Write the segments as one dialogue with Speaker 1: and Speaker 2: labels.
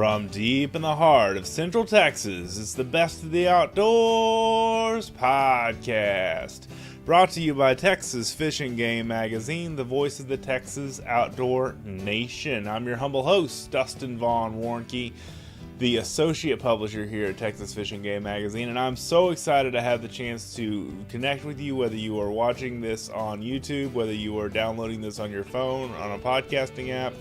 Speaker 1: From deep in the heart of Central Texas, it's the Best of the Outdoors podcast. Brought to you by Texas Fishing Game Magazine, the voice of the Texas outdoor nation. I'm your humble host, Dustin Warncke, the associate publisher here at Texas Fishing Game Magazine, and I'm so excited to have the chance to connect with you, whether you are watching this on YouTube, whether you are downloading this on your phone, on a podcasting app.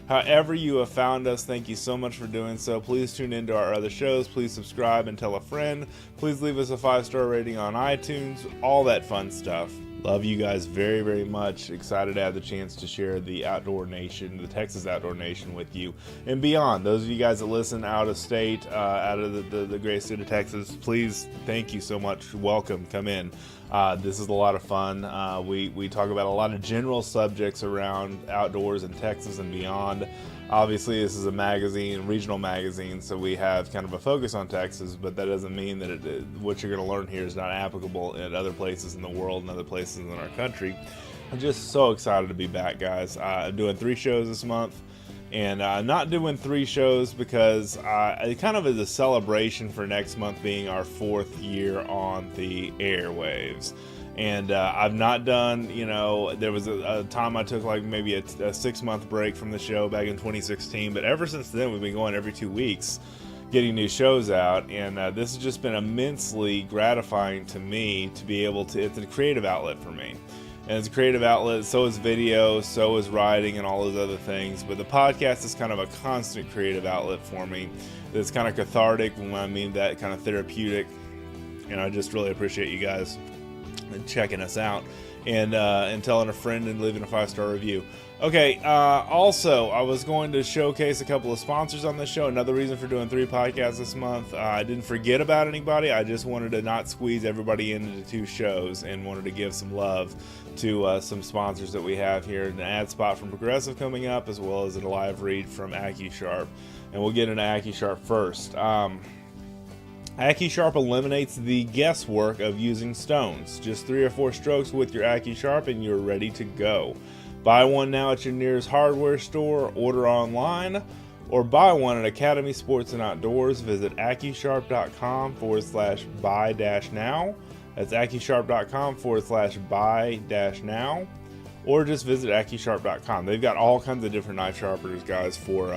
Speaker 1: However you have found us, thank you so much for doing so. Please tune into our other shows. Please subscribe and tell a friend. Please leave us a 5-star rating on iTunes. All that fun stuff. Love you guys very, very much. Excited to have the chance to share the outdoor nation, the Texas outdoor nation with you and beyond. Those of you guys that listen out of state, out of the great state of Texas, please, thank you so much. Welcome. Come in. This is a lot of fun. We talk about a lot of general subjects around outdoors in Texas and beyond. Obviously, this is a magazine, regional magazine, so we have kind of a focus on Texas, but that doesn't mean that what you're going to learn here is not applicable in other places in the world and other places in our country. I'm just so excited to be back, guys. I'm doing 3 shows this month, and I'm not doing 3 shows because it kind of is a celebration for next month being our 4th year on the airwaves. And I've not done, there was a time I took like maybe a 6-month break from the show back in 2016. But ever since then, we've been going every 2 weeks, getting new shows out. And this has just been immensely gratifying to me to be able to, it's a creative outlet for me. And it's a creative outlet, so is video, so is writing and all those other things. But the podcast is kind of a constant creative outlet for me. It's kind of cathartic, when I mean that, kind of therapeutic. And I just really appreciate you guys checking us out and telling a friend and leaving a 5-star review. Okay, also, I was going to showcase a couple of sponsors on this show. Another reason for doing 3 podcasts this month. I didn't forget about anybody. I just wanted to not squeeze everybody into 2 shows and wanted to give some love to some sponsors that we have here. An ad spot from Progressive coming up, as well as a live read from AccuSharp. And we'll get into AccuSharp first. AccuSharp eliminates the guesswork of using stones. Just 3 or 4 strokes with your AccuSharp and you're ready to go. Buy one now at your nearest hardware store, order online, or buy one at Academy Sports and Outdoors. Visit AccuSharp.com/buy-now. That's AccuSharp.com/buy-now. Or just visit AccuSharp.com. They've got all kinds of different knife sharpeners, guys, for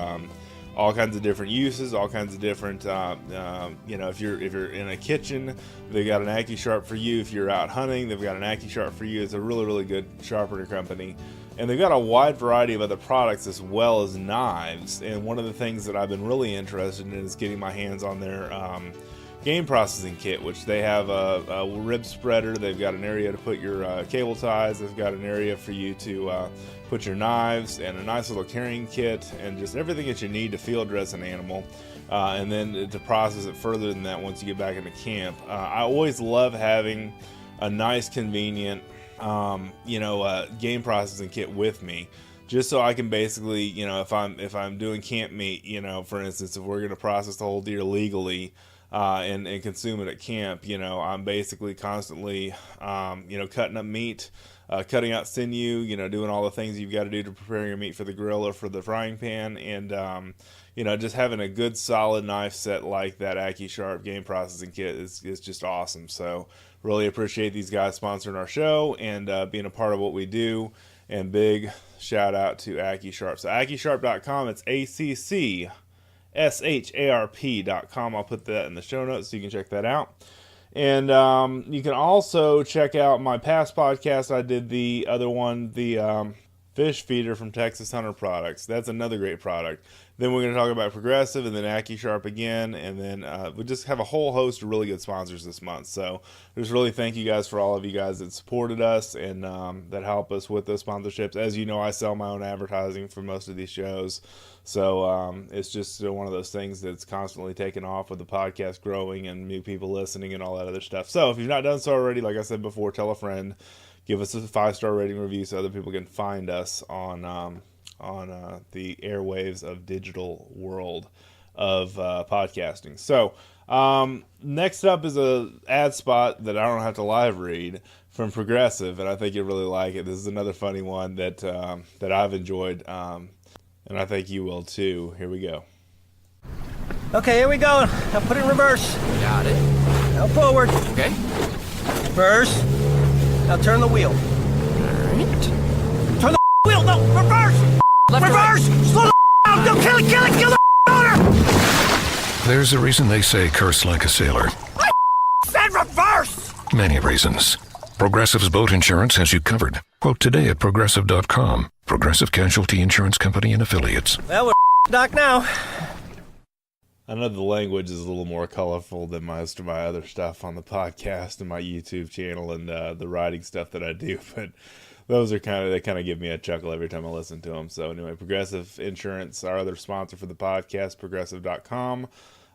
Speaker 1: all kinds of different uses, all kinds of different, if you're in a kitchen, they've got an AccuSharp for you. If you're out hunting, they've got an AccuSharp for you. It's a really, really good sharpener company. And they've got a wide variety of other products as well as knives. And one of the things that I've been really interested in is getting my hands on their game processing kit, which they have a rib spreader. They've got an area to put your cable ties. They've got an area for you to put your knives, and a nice little carrying kit, and just everything that you need to field dress an animal, and then to process it further than that once you get back into camp. I always love having a nice, convenient, game processing kit with me, just so I can basically, if I'm doing camp meat, for instance, if we're going to process the whole deer legally, and consume it at camp, I'm basically constantly, cutting up meat, cutting out sinew, doing all the things you've got to do to prepare your meat for the grill or for the frying pan, and just having a good solid knife set like that AccuSharp game processing kit is just awesome. So really appreciate these guys sponsoring our show and being a part of what we do, and big shout out to AccuSharp. So AccuSharp.com, it's AccuSharp.com. I'll put that in the show notes so you can check that out. And you can also check out my past podcast. I did the other one, the fish feeder from Texas Hunter Products. That's another great product. Then we're going to talk about Progressive, and then AccuSharp again, and then we just have a whole host of really good sponsors this month. So just really thank you guys for all of you guys that supported us and that help us with those sponsorships. As you know, I sell my own advertising for most of these shows. So it's just one of those things that's constantly taking off with the podcast growing and new people listening and all that other stuff. So if you've not done so already, like I said before, tell a friend, give us a 5-star rating review so other people can find us on the airwaves of digital world of podcasting. So next up is a ad spot that I don't have to live read from Progressive, and I think you'll really like it. This is another funny one that I've enjoyed, and I think you will too. Here we go.
Speaker 2: Okay, here we go. Now put it in reverse.
Speaker 3: Got it.
Speaker 2: Now forward.
Speaker 3: Okay.
Speaker 2: Reverse. Now turn the wheel.
Speaker 3: Alright.
Speaker 2: Turn the wheel! No! Reverse!
Speaker 3: Left or right?
Speaker 2: Reverse! Slow the down! Don't kill it! Kill the motor!
Speaker 4: There's a reason they say curse like a sailor.
Speaker 2: I said reverse!
Speaker 4: Many reasons. Progressive's boat insurance has you covered. Quote today at Progressive.com. Progressive Casualty Insurance Company and Affiliates.
Speaker 2: Well, we're doc now.
Speaker 1: I know the language is a little more colorful than most of my other stuff on the podcast and my YouTube channel and the writing stuff that I do, but those are they kind of give me a chuckle every time I listen to them. So anyway, Progressive Insurance, our other sponsor for the podcast, Progressive.com.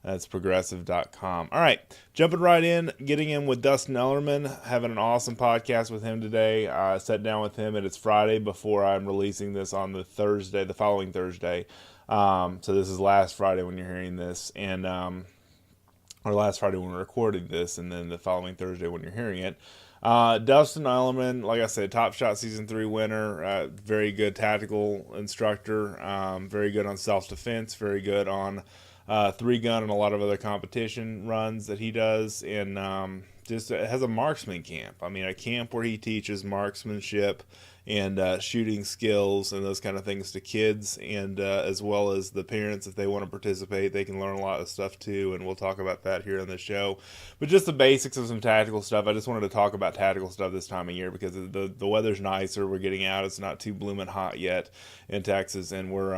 Speaker 1: That's Progressive.com. All right, jumping right in, getting in with Dustin Ellermann, having an awesome podcast with him today. I sat down with him, and it's Friday before I'm releasing this on the following Thursday. So this is last Friday when you're hearing this, and or last Friday when we're recording this, and then the following Thursday when you're hearing it. Dustin Ellermann, like I said, Top Shot Season 3 winner, very good tactical instructor, very good on self-defense, very good on 3-gun and a lot of other competition runs that he does, and just has a marksman camp. I mean, a camp where he teaches marksmanship and shooting skills and those kind of things to kids, and as well as the parents, if they want to participate, they can learn a lot of stuff too, and we'll talk about that here on the show. But just the basics of some tactical stuff. I just wanted to talk about tactical stuff this time of year because the weather's nicer. We're getting out. It's not too blooming hot yet in Texas, and we're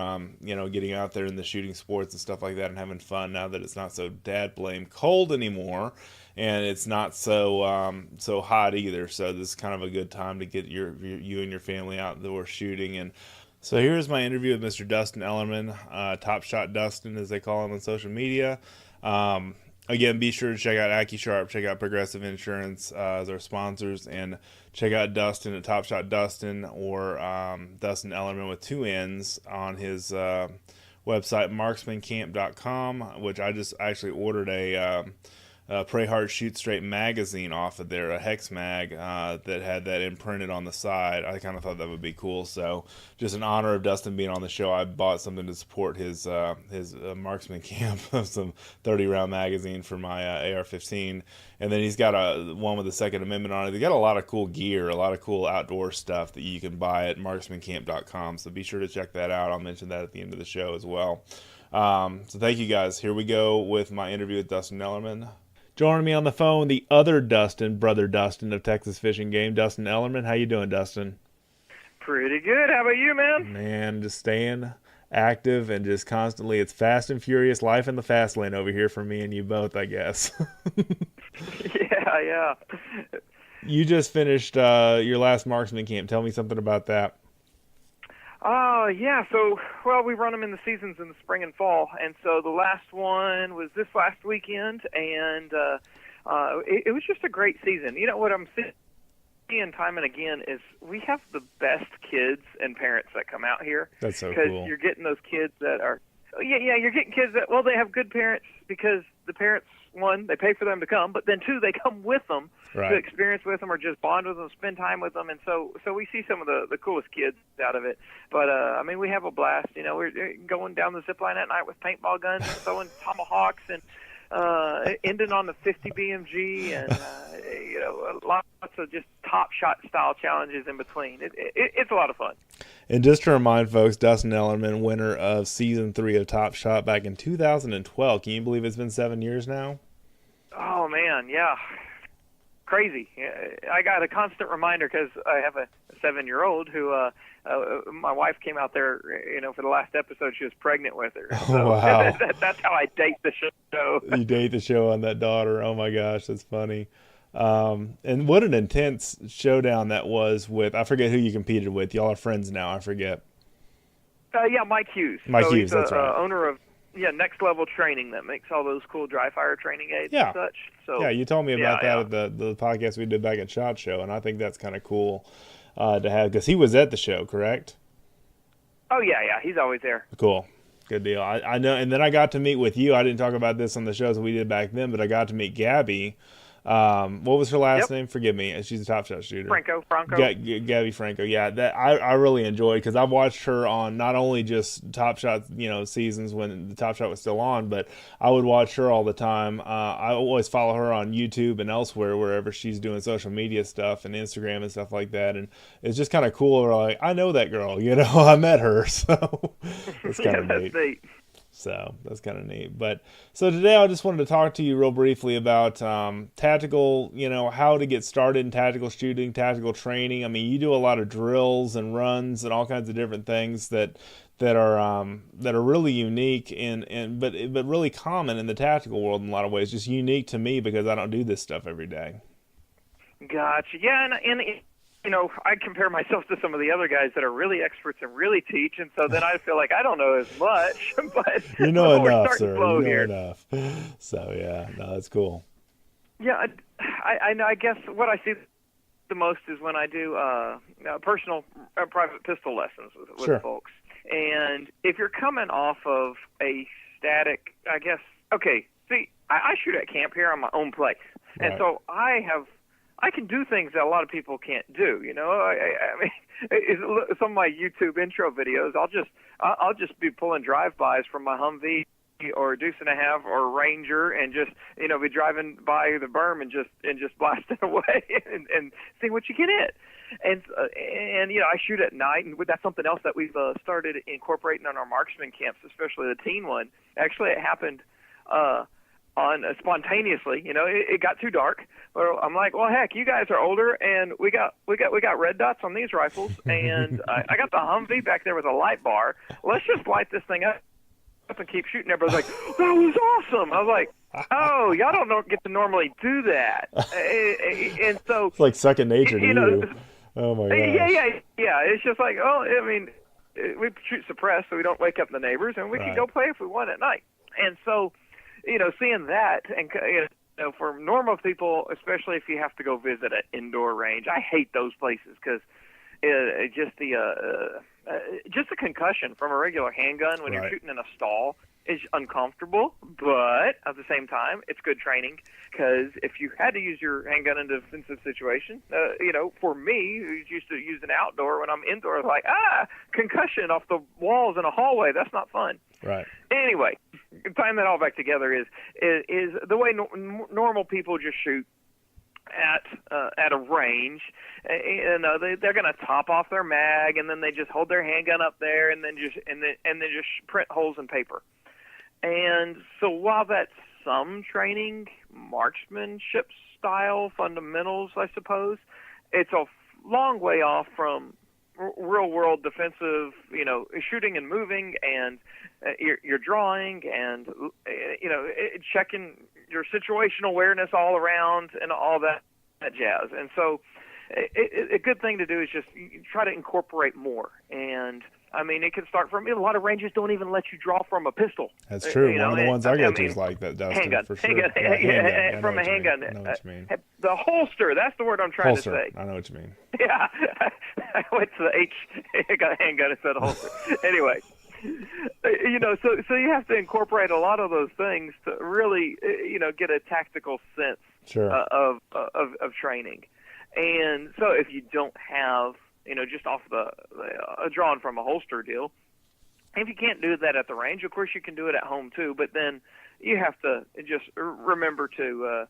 Speaker 1: getting out there in the shooting sports and stuff like that and having fun now that it's not so dad blame cold anymore. And it's not so so hot either, so this is kind of a good time to get you and your family outdoors shooting. And so here's my interview with Mr. Dustin Ellermann, Top Shot Dustin, as they call him on social media. Again, be sure to check out AccuSharp, check out Progressive Insurance as our sponsors, and check out Dustin at Top Shot Dustin or Dustin Ellermann with 2 N's on his website, marksmancamp.com, which I just actually ordered a Pray Hard, Shoot Straight magazine off of there, a hex mag that had that imprinted on the side. I kind of thought that would be cool. So just in honor of Dustin being on the show, I bought something to support his marksman camp of some 30-round magazine for my AR-15. And then he's got one with the Second Amendment on it. They got a lot of cool gear, a lot of cool outdoor stuff that you can buy at marksmancamp.com. So be sure to check that out. I'll mention that at the end of the show as well. So thank you guys. Here we go with my interview with Dustin Ellermann. Joining me on the phone, the other Dustin, brother Dustin of Texas Fishing Game, Dustin Ellermann. How you doing, Dustin?
Speaker 5: Pretty good. How about you, man?
Speaker 1: Man, just staying active and just constantly. It's fast and furious life in the fast lane over here for me and you both, I guess.
Speaker 5: Yeah.
Speaker 1: You just finished your last marksman camp. Tell me something about that.
Speaker 5: Yeah. So, well, we run them in the seasons in the spring and fall, and so the last one was this last weekend, and it was just a great season. You know what I'm seeing time and again is we have the best kids and parents that come out here.
Speaker 1: That's so cool.
Speaker 5: Because you're getting those kids that are, you're getting kids that, well, they have good parents because the parents, one, they pay for them to come, but then 2, they come with them to experience with them or just bond with them, spend time with them, and so we see some of the coolest kids out of it. But I mean, we have a blast. You know, we're going down the zip line at night with paintball guns, throwing tomahawks, and ending on the 50 BMG, and lots of just Top Shot style challenges in between. It's a lot of fun.
Speaker 1: And just to remind folks, Dustin Ellermann, winner of Season 3 of Top Shot back in 2012. Can you believe it's been 7 years now?
Speaker 5: Oh, man, yeah. Crazy. I got a constant reminder because I have a 7-year-old who my wife came out there, for the last episode, she was pregnant with her. So
Speaker 1: wow.
Speaker 5: That's how I date the show.
Speaker 1: You date the show on that daughter. Oh, my gosh, that's funny. And what an intense showdown that was with, I forget who you competed with. Y'all are friends now, I forget.
Speaker 5: Yeah, Mike Hughes.
Speaker 1: Mike Hughes,
Speaker 5: he's
Speaker 1: that's right.
Speaker 5: Owner of Next Level Training that makes all those cool dry fire training aids and such. So
Speaker 1: yeah, you told me about that at the podcast we did back at SHOT Show, and I think that's kind of cool to have, because he was at the show, correct?
Speaker 5: Oh, yeah, he's always there.
Speaker 1: Cool. Good deal. I know, and then I got to meet with you. I didn't talk about this on the shows we did back then, but I got to meet Gabby What was her last name? Forgive me. She's a Top Shot shooter.
Speaker 5: Franco.
Speaker 1: Gabby Franco. Yeah, that I really enjoyed, because I've watched her on not only just Top Shot, seasons when the Top Shot was still on, but I would watch her all the time. I always follow her on YouTube and elsewhere, wherever she's doing social media stuff and Instagram and stuff like that. And it's just kind of cool. Like, I know that girl, I met her, so it's kind of neat. So that's kind of neat. But so today I just wanted to talk to you real briefly about tactical, how to get started in tactical shooting, tactical training. I mean, you do a lot of drills and runs and all kinds of different things that are really unique but really common in the tactical world in a lot of ways. Just unique to me because I don't do this stuff every day.
Speaker 5: Gotcha. Yeah, and I compare myself to some of the other guys that are really experts and really teach, and so then I feel like I don't know as much, but
Speaker 1: you know enough, sir. You know enough. So yeah, no, that's cool.
Speaker 5: Yeah, I guess what I see the most is when I do personal private pistol lessons with folks, and if you're coming off of a static, I guess. Okay, see, I shoot at camp here on my own place, and so I can do things that a lot of people can't do. I mean, some of my YouTube intro videos, I'll just be pulling drive-bys from my Humvee or Deuce and a Half or Ranger, and just be driving by the berm and just blasting away and seeing what you can hit. And I shoot at night, and that's something else that we've started incorporating on our marksman camps, especially the teen one. Actually, it happened spontaneously. It got too dark. Well, I'm like, well, heck, you guys are older, and we got red dots on these rifles, and I got the Humvee back there with a light bar. Let's just light this thing up and keep shooting. Everybody's like, that was awesome. I was like, oh, y'all don't get to normally do that. And so
Speaker 1: it's like second nature to you. Oh my gosh.
Speaker 5: Yeah. It's just like, I mean, we shoot suppressed so we don't wake up the neighbors, and we can go play if we want at night. And so, seeing that, and for normal people, especially if you have to go visit an indoor range, I hate those places because just the concussion from a regular handgun when you're shooting in a stall is uncomfortable, but at the same time, it's good training, because if you had to use your handgun in a defensive situation, for me, who's used to using outdoor, when I'm indoor, it's like, concussion off the walls in a hallway, that's not fun.
Speaker 1: Right.
Speaker 5: Anyway, tying that all back together is the way normal people just shoot at a range. They're going to top off their mag, and then they just hold their handgun up there, and then just print holes in paper. And so while that's some training, marksmanship style fundamentals, I suppose, it's a long way off from real world defensive, shooting and moving, and you're drawing, and checking your situational awareness all around and all that jazz. And so a good thing to do is just try to incorporate more. And I mean, it can start from a lot of ranges don't even let you draw from a pistol.
Speaker 1: That's true. One of the ones I go to is like that, Dustin.
Speaker 5: Handgun,
Speaker 1: for sure.
Speaker 5: handgun, from a handgun.
Speaker 1: I know what you mean.
Speaker 5: The holster, that's the word I'm trying to say.
Speaker 1: I know what you mean.
Speaker 5: Yeah, I went to the H. I got a handgun instead of holster. Anyway, so you have to incorporate a lot of those things to really, get a tactical sense of training. And so if you don't have, just off the drawn from a holster deal, if you can't do that at the range, of course you can do it at home too. But then you have to just remember to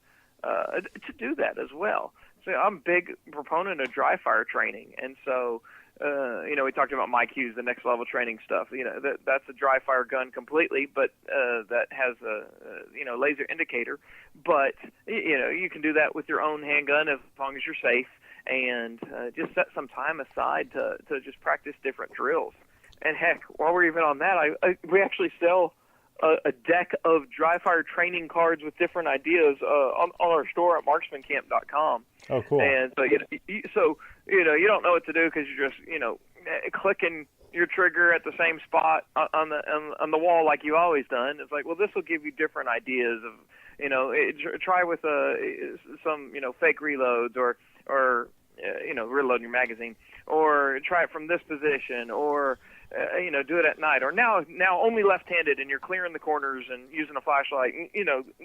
Speaker 5: do that as well. So I'm a big proponent of dry fire training, and so we talked about MyQs, the next level training stuff. That's a dry fire gun completely, but that has a laser indicator. But you can do that with your own handgun as long as you're safe, and just set some time aside to just practice different drills. And heck, while we're even on that, we actually sell a deck of dry fire training cards with different ideas on our store at marksmancamp.com.
Speaker 1: Oh, cool.
Speaker 5: And so you don't know what to do because you're just clicking your trigger at the same spot on the wall like you always done. It's like, well, this will give you different ideas of try with some fake reloads or reload your magazine, or try it from this position, or do it at night, or now only left-handed and you're clearing the corners and using a flashlight,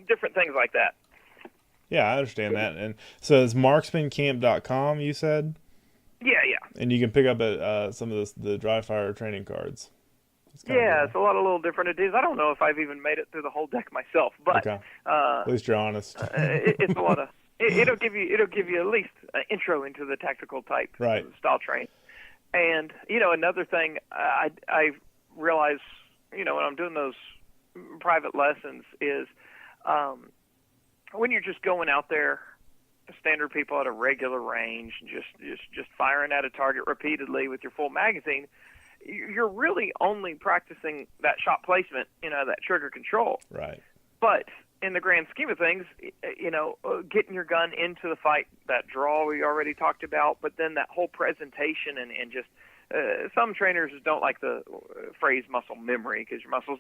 Speaker 5: different things like that.
Speaker 1: Yeah, I understand that. And so it's marksmancamp.com, you said?
Speaker 5: Yeah.
Speaker 1: And you can pick up at some of the dry fire training cards.
Speaker 5: It's a lot of little different ideas. I don't know if I've even made it through the whole deck myself, but
Speaker 1: okay. At least you're honest.
Speaker 5: It's a lot of. It'll give you at least an intro into the tactical type style training. And another thing I realize when I'm doing those private lessons is when you're just going out there, standard people at a regular range, just firing at a target repeatedly with your full magazine, you're really only practicing that shot placement, that trigger control.
Speaker 1: Right.
Speaker 5: But in the grand scheme of things, getting your gun into the fight, that draw we already talked about, but then that whole presentation and just some trainers don't like the phrase muscle memory because your muscles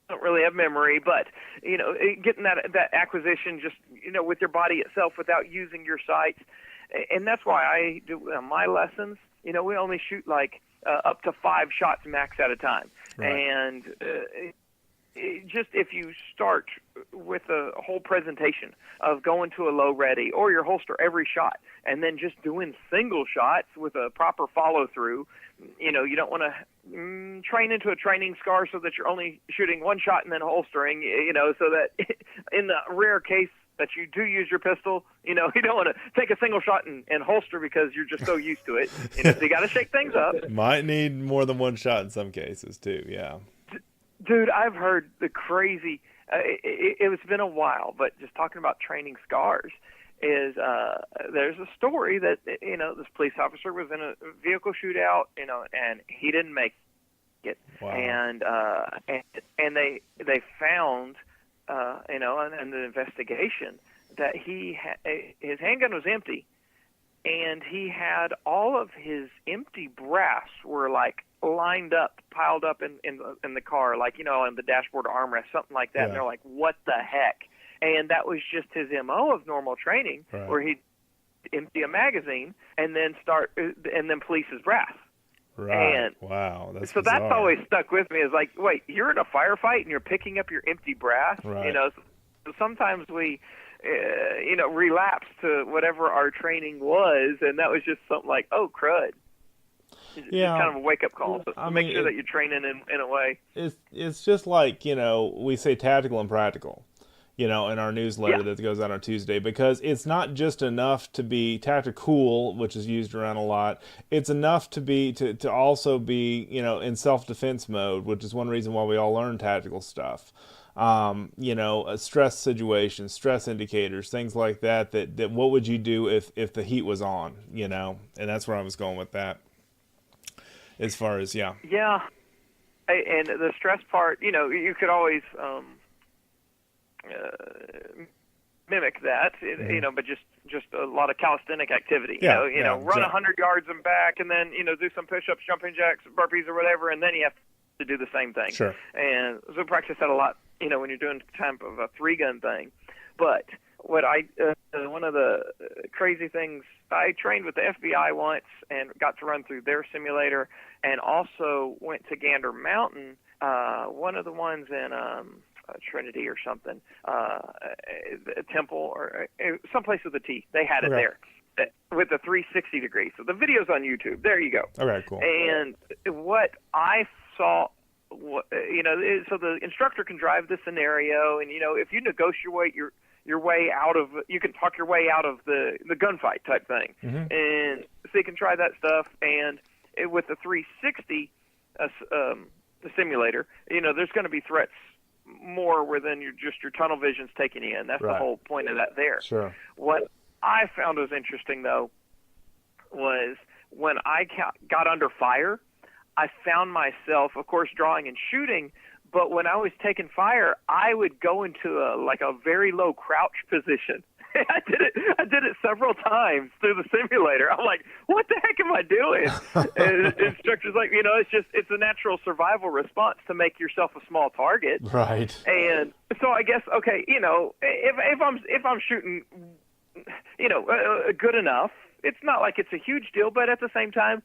Speaker 5: don't really have memory, but getting that acquisition just with your body itself without using your sights, and that's why I do my lessons. We only shoot like up to 5 shots max at a time,
Speaker 1: right.
Speaker 5: And just if you start with a whole presentation of going to a low ready or your holster every shot, and then just doing single shots with a proper follow through. You don't want to train into a training scar so that you're only shooting 1 shot and then holstering, so that in the rare case that you do use your pistol, you don't want to take a single shot and holster because you're just so used to it. So you got to shake things up.
Speaker 1: Might need more than 1 shot in some cases too, yeah.
Speaker 5: Dude, I've heard the crazy, it's been a while, but just talking about training scars, is there's a story that this police officer was in a vehicle shootout, and he didn't make it.
Speaker 1: Wow.
Speaker 5: And they found in the investigation that his handgun was empty, and he had all of his empty brass were like lined up, piled up in the car, like on the dashboard armrest, something like that.
Speaker 1: Yeah.
Speaker 5: And they're like, what the heck? And that was just his MO of normal training,
Speaker 1: right.
Speaker 5: where he'd empty a magazine and then police his brass.
Speaker 1: Right.
Speaker 5: And
Speaker 1: wow. That's
Speaker 5: so
Speaker 1: bizarre.
Speaker 5: that's always stuck with me. Is like, wait, you're in a firefight and you're picking up your empty brass.
Speaker 1: Right.
Speaker 5: So sometimes we, relapse to whatever our training was, and that was just something like, oh crud.
Speaker 1: Yeah.
Speaker 5: It's kind of a wake-up call. So make sure that you're training in a way.
Speaker 1: It's just like, we say tactical and practical, in our newsletter that goes out on Tuesday, because it's not just enough to be tactical, which is used around a lot. It's enough to also be, in self-defense mode, which is one reason why we all learn tactical stuff. Stress situations, stress indicators, things like that what would you do if the heat was on, and that's where I was going with that. As far as,
Speaker 5: Yeah. And the stress part, you could always mimic that, but just a lot of calisthenic activity. Run
Speaker 1: exactly.
Speaker 5: 100 yards and back, and then, do some push-ups, jumping jacks, burpees, or whatever, and then you have to do the same thing.
Speaker 1: Sure.
Speaker 5: And so practice that a lot, when you're doing kind of a 3-gun thing. But what one of the crazy things, I trained with the FBI once and got to run through their simulator, and also went to Gander Mountain, one of the ones in Trinity or something, a temple or someplace with a T. They had it there with a 360 degree. So the video's on YouTube. There you go.
Speaker 1: Okay, cool.
Speaker 5: And what I saw, so the instructor can drive the scenario, and if you negotiate your way out of, you can talk your way out of the gunfight type thing, and so you can try that stuff. And with the 360 the simulator, there's going to be threats more within your tunnel vision's taking you in. That's
Speaker 1: right.
Speaker 5: The whole point of that there.
Speaker 1: Sure.
Speaker 5: What I found was interesting, though, was when I got under fire, I found myself, of course, drawing and shooting, but when I was taking fire, I would go into a very low crouch position. I did it several times through the simulator. I'm like, what the heck am I doing? And the instructor's like, it's a natural survival response to make yourself a small target.
Speaker 1: Right.
Speaker 5: And so I guess, okay, if I'm shooting, good enough, it's not like it's a huge deal, but at the same time,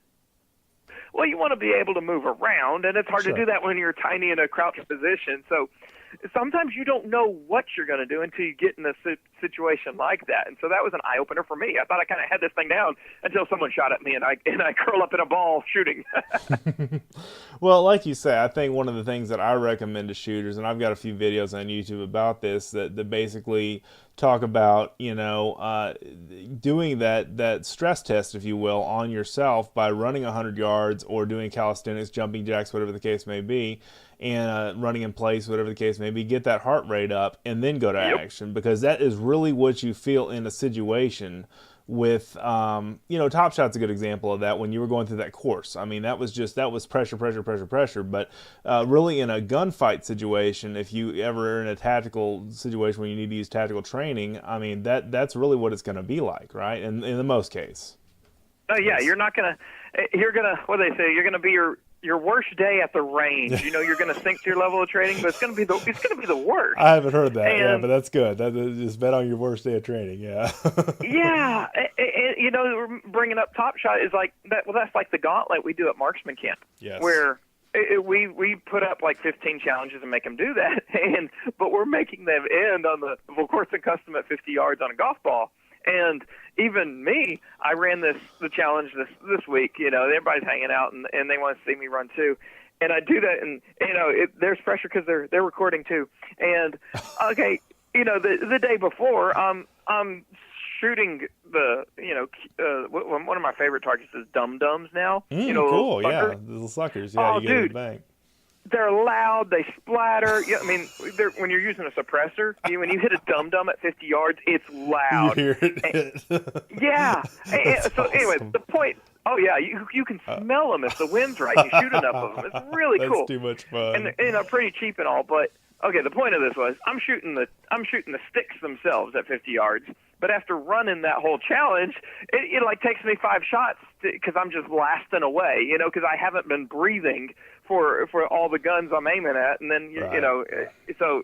Speaker 5: well, you want to be able to move around, and it's hard
Speaker 1: Sure.
Speaker 5: to do that when you're tiny in a crouched position. So sometimes you don't know what you're going to do until you get in a situation like that. And so that was an eye opener for me. I thought I kind of had this thing down until someone shot at me, and I curl up in a ball shooting.
Speaker 1: Well, like you say, I think one of the things that I recommend to shooters, and I've got a few videos on YouTube about this that basically talk about, doing that stress test, if you will, on yourself by running 100 yards or doing calisthenics, jumping jacks, whatever the case may be, and running in place, whatever the case may be, get that heart rate up and then go to action, because that is really what you feel in a situation with, Top Shot's a good example of that when you were going through that course. I mean, that was pressure, but really in a gunfight situation, if you ever are in a tactical situation where you need to use tactical training, I mean, that's really what it's going to be like, right? In the most case.
Speaker 5: Oh, yeah, you're going to, what do they say, you're going to be your worst day at the range. You're going to sink to your level of training, but it's going to be the worst.
Speaker 1: I haven't heard that, but that's good. That is bet on your worst day of training, yeah.
Speaker 5: Yeah, bringing up Top Shot is like that. Well, that's like the gauntlet we do at Marksman Camp,
Speaker 1: yes.
Speaker 5: Where we put up like 15 challenges and make them do that, but we're making them end on of course, the custom at 50 yards on a golf ball. And even me, I ran the challenge this week. Everybody's hanging out and they want to see me run too. And I do that, and there's pressure because they're recording too. And okay, the day before, I'm shooting one of my favorite targets is dum-dums now.
Speaker 1: Cool, yeah, the little suckers. Yeah, you get it bang.
Speaker 5: They're loud. They splatter. When you're using a suppressor, when you hit a dum-dum at 50 yards, it's loud.
Speaker 1: You hear it.
Speaker 5: Yeah. So anyway, the point. Oh yeah, you can smell them if the wind's right. You shoot enough of them. It's really cool.
Speaker 1: That's too much fun.
Speaker 5: And pretty cheap and all. But okay, the point of this was I'm shooting the sticks themselves at 50 yards. But after running that whole challenge, it like takes me 5 shots because I'm just blasting away. Because I haven't been breathing for all the guns I'm aiming at, and then so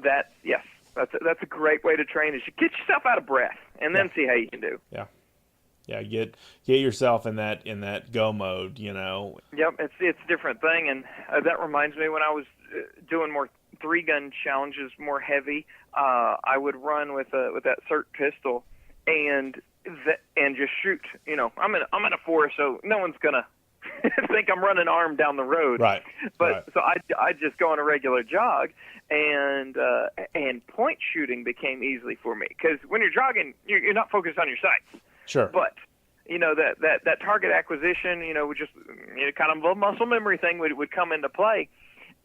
Speaker 5: that's a great way to train is you get yourself out of breath and then see how you can do.
Speaker 1: Yeah, get yourself in that go mode.
Speaker 5: Yep, it's a different thing, and that reminds me when I was doing more 3-gun challenges, more heavy. I would run with that SIRT pistol and just shoot. I'm in a forest, so no one's gonna think I'm running armed down the road.
Speaker 1: Right.
Speaker 5: But so I just go on a regular jog, and point shooting became easy for me because when you're jogging, you're not focused on your sights.
Speaker 1: Sure.
Speaker 5: But that target acquisition, would just kind of a muscle memory thing would come into play.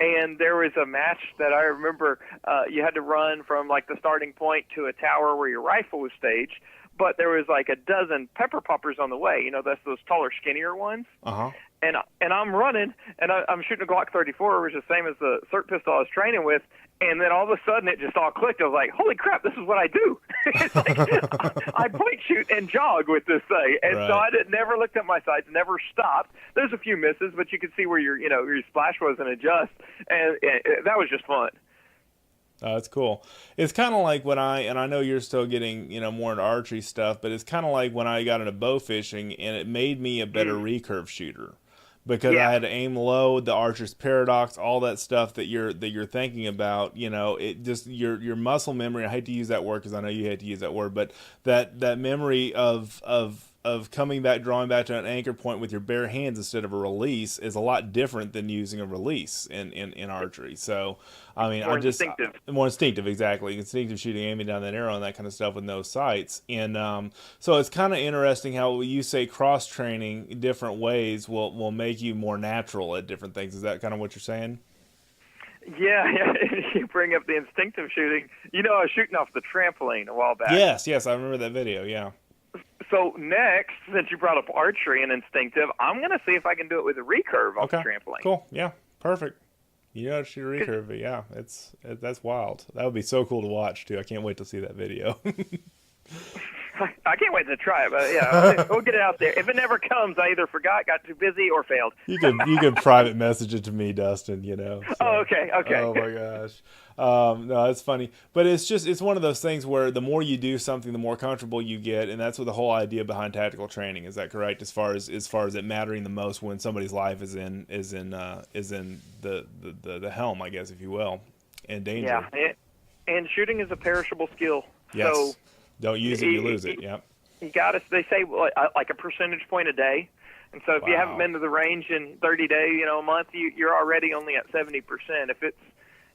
Speaker 5: And there was a match that I remember you had to run from like the starting point to a tower where your rifle was staged, but there was like a dozen pepper poppers on the way. That's those taller, skinnier ones.
Speaker 1: Uh-huh.
Speaker 5: And I'm running, and I'm shooting a Glock 34, which is the same as the SIRT pistol I was training with. And then all of a sudden it just all clicked. I was like, holy crap, this is what I do. It's like, I point shoot and jog with this thing. And so I never looked at my sights, never stopped. There's a few misses, but you could see where your splash was and adjust. And that was just fun.
Speaker 1: Oh, that's cool. It's kind of like when I know you're still getting, more into archery stuff, but it's kind of like when I got into bow fishing and it made me a better recurve shooter. Because I had to aim low, the archer's paradox, all that stuff that you're thinking about, it just your muscle memory. I hate to use that word because I know you hate to use that word, but that memory of coming back, drawing back to an anchor point with your bare hands instead of a release is a lot different than using a release in archery. So, I mean, more instinctive, exactly. Instinctive shooting, aiming down that arrow and that kind of stuff with no sights. And so it's kind of interesting how you say cross training in different ways will make you more natural at different things. Is that kind of what you're saying?
Speaker 5: Yeah. You bring up the instinctive shooting. I was shooting off the trampoline a while back.
Speaker 1: Yes, I remember that video. Yeah.
Speaker 5: So next, since you brought up archery and instinctive, I'm going to see if I can do it with a recurve off the trampoline.
Speaker 1: Cool. Yeah. Perfect. You know how to shoot a recurve, but yeah, that's wild. That would be so cool to watch too. I can't wait to see that video.
Speaker 5: I can't wait to try it, but yeah, we'll get it out there. If it never comes, I either forgot, got too busy, or failed.
Speaker 1: You can private message it to me, Dustin. So.
Speaker 5: Oh, okay.
Speaker 1: Oh my gosh. No, it's funny, but it's one of those things where the more you do something, the more comfortable you get, and that's what the whole idea behind tactical training. Is that correct? As far as it mattering the most when somebody's life is in the helm, I guess, if you will. and danger.
Speaker 5: Yeah, and shooting is a perishable skill.
Speaker 1: Yes.
Speaker 5: So
Speaker 1: don't use it, you lose it. Yep.
Speaker 5: You got to. They say like a percentage point a day, and so if you haven't been to the range in 30 days, a month, you're already only at 70%.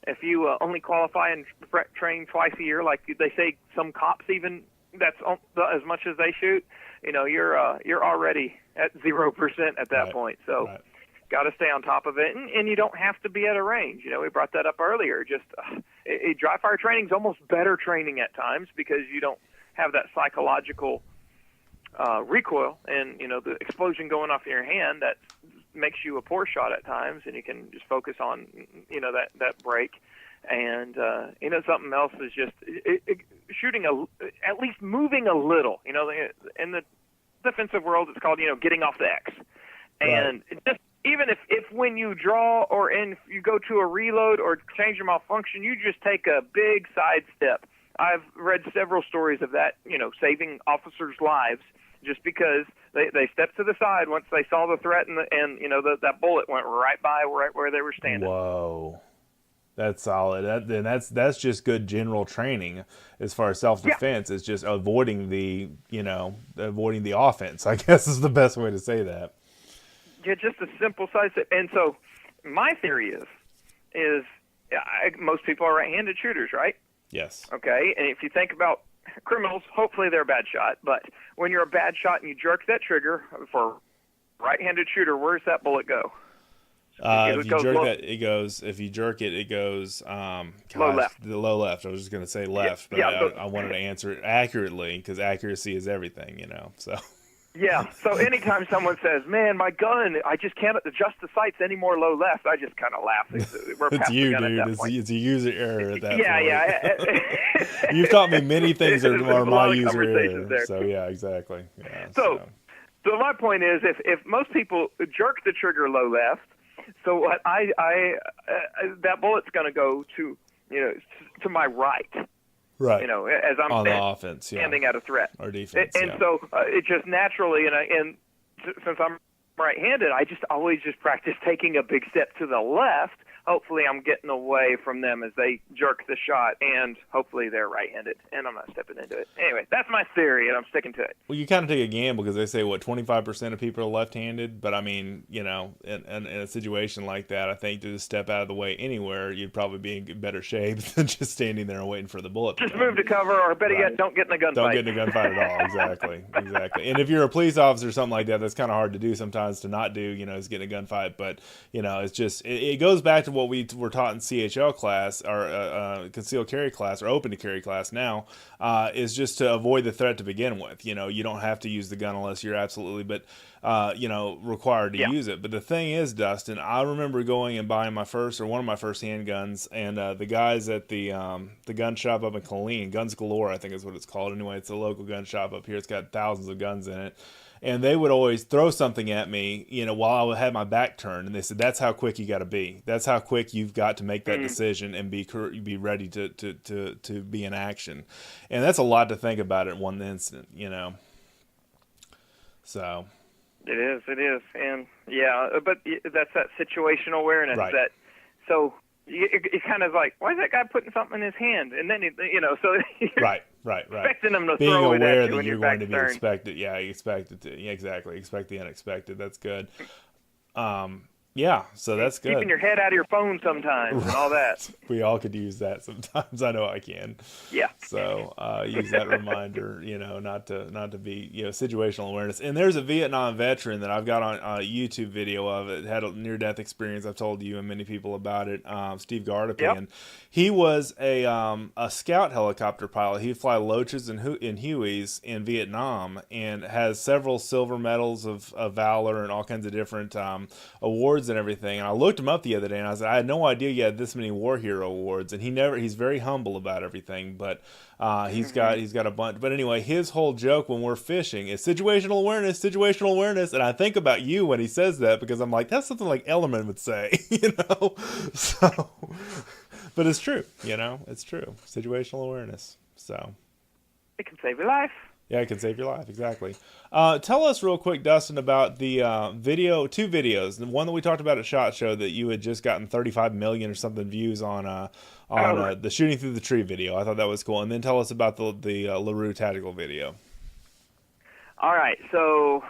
Speaker 5: If you only qualify and train twice a year, like they say, some cops even that's as much as they shoot, you're already at 0% at that point. So.
Speaker 1: Right.
Speaker 5: Got to stay on top of it, and you don't have to be at a range. We brought that up earlier. Just dry fire training is almost better training at times because you don't have that psychological recoil and the explosion going off in your hand that makes you a poor shot at times, and you can just focus on that break. And something else is just shooting at least moving a little. In the defensive world, it's called getting off the X, and just. Even if when you draw or if you go to a reload or change your malfunction, you just take a big side step. I've read several stories of that, saving officers' lives just because they stepped to the side once they saw the threat and that bullet went right by right where they were standing.
Speaker 1: Whoa. That's solid. That's just good general training as far as self-defense. It's just avoiding the offense, I guess is the best way to say that.
Speaker 5: Yeah, just a simple size. And so my theory is most people are right-handed shooters, right?
Speaker 1: Yes.
Speaker 5: Okay, and if you think about criminals, hopefully they're a bad shot. But when you're a bad shot and you jerk that trigger for a right-handed shooter, where's that bullet go?
Speaker 1: If you jerk that, it goes. If you jerk it, it goes.
Speaker 5: Low left.
Speaker 1: The low left. I was just going to say left, but I wanted to answer it accurately because accuracy is everything, So.
Speaker 5: Yeah, so anytime someone says, "Man, my gun, I just can't adjust the sights any more low left," I just kind of laugh.
Speaker 1: It's you, dude. It's a user error at that point.
Speaker 5: Yeah.
Speaker 1: You've taught me many things that are my user error.
Speaker 5: There.
Speaker 1: So yeah, exactly. Yeah,
Speaker 5: so my point is, if most people jerk the trigger low left, so what that bullet's going to go to to my right.
Speaker 1: Right.
Speaker 5: As I'm
Speaker 1: on the offense,
Speaker 5: standing at a threat
Speaker 1: or defense,
Speaker 5: and so it just naturally, and since I'm right-handed, I just always practice taking a big step to the left. Hopefully, I'm getting away from them as they jerk the shot, and hopefully they're right-handed, and I'm not stepping into it. Anyway, that's my theory, and I'm sticking to it.
Speaker 1: Well, you kind of take a gamble because they say 25% of people are left-handed, but I mean, in a situation like that, I think to just step out of the way anywhere, you'd probably be in better shape than just standing there and waiting for the bullet.
Speaker 5: Just move to cover, or better yet, don't get in a gunfight.
Speaker 1: Don't get in a gunfight at all. Exactly. And if you're a police officer or something like that, that's kind of hard to do sometimes to not do. Is get in a gunfight, but it's just it goes back to what we were taught in CHL class or concealed carry class or open to carry class now is just to avoid the threat to begin with. You don't have to use the gun unless you're absolutely required to use it. But the thing is, Dustin, I remember going and buying one of my first handguns, and the guys at the gun shop up in Colleen, Guns Galore I think is what it's called. Anyway, it's a local gun shop up here. It's got thousands of guns in it. And they would always throw something at me, while I had my back turned. And they said, that's how quick you got to be. That's how quick you've got to make that decision and be ready to be in action. And that's a lot to think about in one instant, So.
Speaker 5: It is. And, but that's that situational awareness.
Speaker 1: Right.
Speaker 5: So it's kind of like, why is that guy putting something in his hand? And then, so
Speaker 1: Right.
Speaker 5: expecting them to
Speaker 1: being
Speaker 5: throw it
Speaker 1: aware
Speaker 5: at you
Speaker 1: that you're going to be
Speaker 5: turned.
Speaker 1: expected. Yeah, you expect it to. Yeah, exactly. Expect the unexpected. That's good. So that's good.
Speaker 5: Keeping your head out of your phone sometimes and all that.
Speaker 1: We all could use that sometimes. I know I can.
Speaker 5: Yeah.
Speaker 1: So use that reminder, not to be, situational awareness. And there's a Vietnam veteran that I've got on a YouTube video of it. Had a near-death experience. I've told you and many people about it. Steve Gardapian.
Speaker 5: Yep.
Speaker 1: He was a scout helicopter pilot. He'd fly Loaches and Hueys in Vietnam and has several silver medals of valor and all kinds of different awards and everything. And I looked him up the other day and I said, I had no idea you had this many war hero awards. And he's very humble about everything, but he's got a bunch. But anyway, his whole joke when we're fishing is situational awareness. And I think about you when he says that because I'm like, that's something like Ellermann would say, so, but it's true, it's true. Situational awareness. So
Speaker 5: it can save your life.
Speaker 1: Yeah, it can save your life. Exactly. Tell us real quick, Dustin, about the two videos. The one that we talked about at SHOT Show that you had just gotten 35 million or something views on the shooting through the tree video. I thought that was cool. And then tell us about the LaRue tactical video.
Speaker 5: All right, so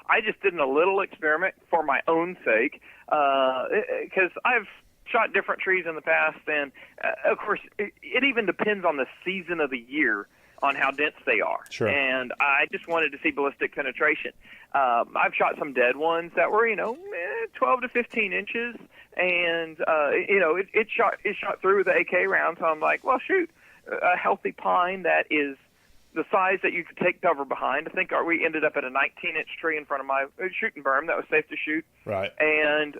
Speaker 5: I just did a little experiment for my own sake because I've shot different trees in the past, and of course, it even depends on the season of the year on how dense they are.
Speaker 1: Sure.
Speaker 5: And I just wanted to see ballistic penetration. I've shot some dead ones that were, 12 to 15 inches, and it shot through with the AK round. So I'm like, well, shoot, a healthy pine that is the size that you could take cover behind. I think we ended up at a 19-inch tree in front of my shooting berm that was safe to shoot.
Speaker 1: Right.
Speaker 5: And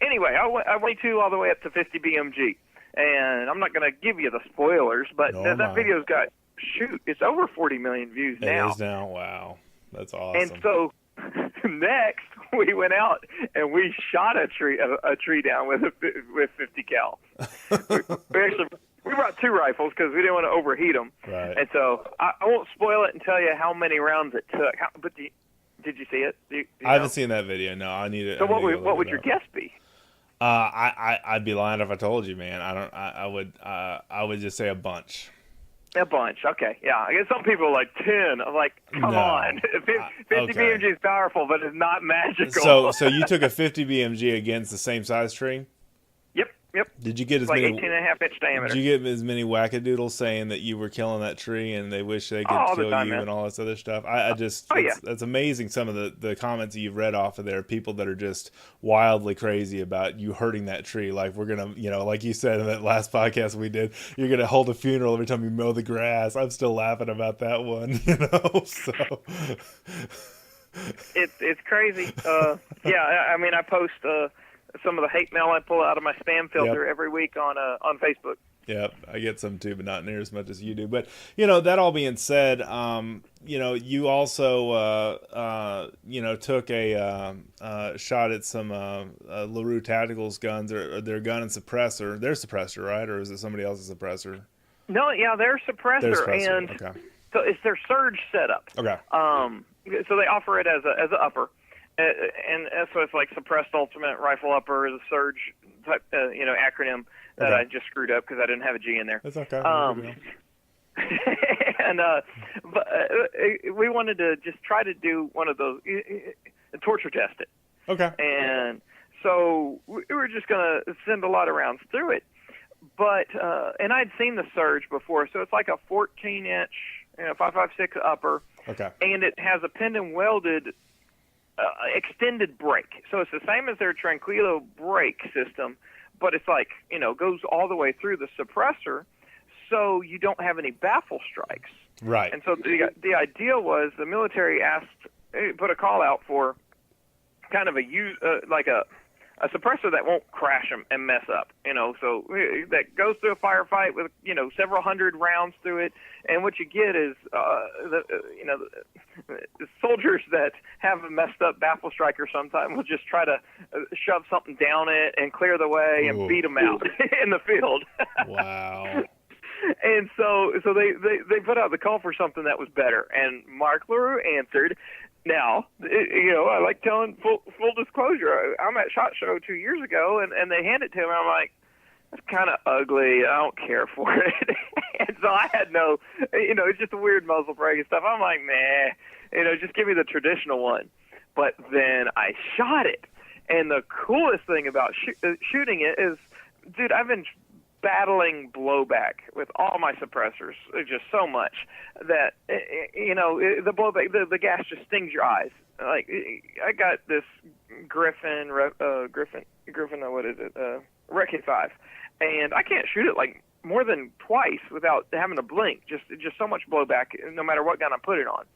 Speaker 5: anyway, I went all the way up to 50 BMG. And I'm not going to give you the spoilers, but that video's got, it's over 40 million views now.
Speaker 1: It is now. Wow. That's awesome.
Speaker 5: And so next, we went out and we shot a tree down with 50 cal. We brought two rifles because we didn't want to overheat them.
Speaker 1: Right.
Speaker 5: And so I won't spoil it and tell you how many rounds it took. But did you see it? Do you
Speaker 1: I haven't seen that video. No, I need it.
Speaker 5: So what would your guess be?
Speaker 1: I'd be lying if I told you, man. I would just say a bunch.
Speaker 5: A bunch, okay, yeah. I guess some people are like 10. I'm like, come on. 50 BMG is powerful, but it's not magical.
Speaker 1: So you took a 50 BMG against the same size tree?
Speaker 5: Yep.
Speaker 1: Did you get as
Speaker 5: like
Speaker 1: many
Speaker 5: 18.5-inch diameter?
Speaker 1: Did you get as many wackadoodles saying that you were killing that tree and they wish they could kill you and all this other stuff? That's amazing. Some of the comments that you've read off of there, people that are just wildly crazy about you hurting that tree. Like we're gonna, like you said in that last podcast we did, you're gonna hold a funeral every time you mow the grass. I'm still laughing about that one. So
Speaker 5: it's crazy. Yeah, I mean I post some of the hate mail I pull out of my spam filter every week on Facebook.
Speaker 1: Yeah, I get some too, but not near as much as you do. But that all being said, you also took a shot at some LaRue Tacticals guns or their gun and suppressor. Their suppressor, right, or is it somebody else's suppressor?
Speaker 5: No, yeah, their suppressor, and
Speaker 1: okay.
Speaker 5: So it's their surge setup.
Speaker 1: Okay.
Speaker 5: So they offer it as an upper. And so it's like suppressed ultimate rifle upper, the surge type, acronym that I just screwed up because I didn't have a G in there.
Speaker 1: That's okay.
Speaker 5: And but we wanted to just try to do one of those, torture test it.
Speaker 1: Okay.
Speaker 5: And so we were just going to send a lot of rounds through it, but and I'd seen the surge before, so it's like a 14-inch, 5.56 upper.
Speaker 1: Okay. And
Speaker 5: it has a pinned and welded extended brake. So it's the same as their Tranquilo brake system, but it's like, goes all the way through the suppressor, so you don't have any baffle strikes.
Speaker 1: Right.
Speaker 5: And so the idea was the military put a call out for kind of a suppressor that won't crash and mess up, so that goes through a firefight with, several hundred rounds through it. And what you get is, the soldiers that have a messed up baffle striker sometimes will just try to shove something down it and clear the way and beat them out in the field.
Speaker 1: Wow.
Speaker 5: And so they put out the call for something that was better. And Mark LaRue answered. Now, I like telling full disclosure. I'm at SHOT Show 2 years ago, and they hand it to me. I'm like, that's kind of ugly. I don't care for it. And so I had no, it's just a weird muzzle brake and stuff. I'm like, nah, just give me the traditional one. But then I shot it, and the coolest thing about shooting it is, dude, I've been battling blowback with all my suppressors just so much that the blowback, the gas just stings your eyes. Like I got this Griffin, what is it? Recce 5, and I can't shoot it like more than twice without having to blink. Just so much blowback, no matter what gun I put it on.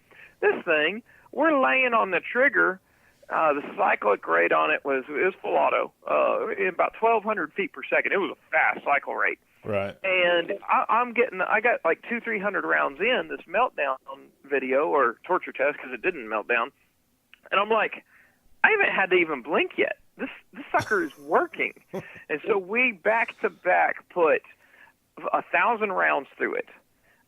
Speaker 5: This thing, we're laying on the trigger. The cyclic rate on it was full auto, about 1,200 feet per second. It was a fast cycle rate.
Speaker 1: Right.
Speaker 5: And I got like 200-300 rounds in this meltdown video or torture test because it didn't melt down. And I'm like, I haven't had to even blink yet. This sucker is working. And so we back to back put 1,000 rounds through it.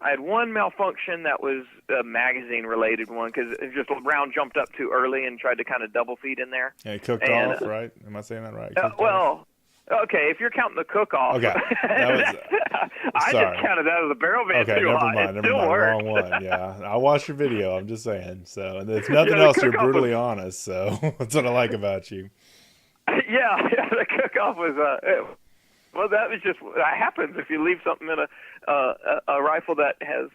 Speaker 5: I had one malfunction that was a magazine-related one because just a round jumped up too early and tried to kind of double feed in there.
Speaker 1: Yeah, it cooked off, right? Am I saying that right?
Speaker 5: Okay, if you're counting the cook-off.
Speaker 1: Okay.
Speaker 5: I just counted that as a barrel band too high.
Speaker 1: Never mind. Wrong one. Yeah, I watched your video. I'm just saying. So, and it's nothing else. You're brutally honest. So that's what I like about you.
Speaker 5: Yeah, the cook-off was well, that was just that happens if you leave something in a rifle that has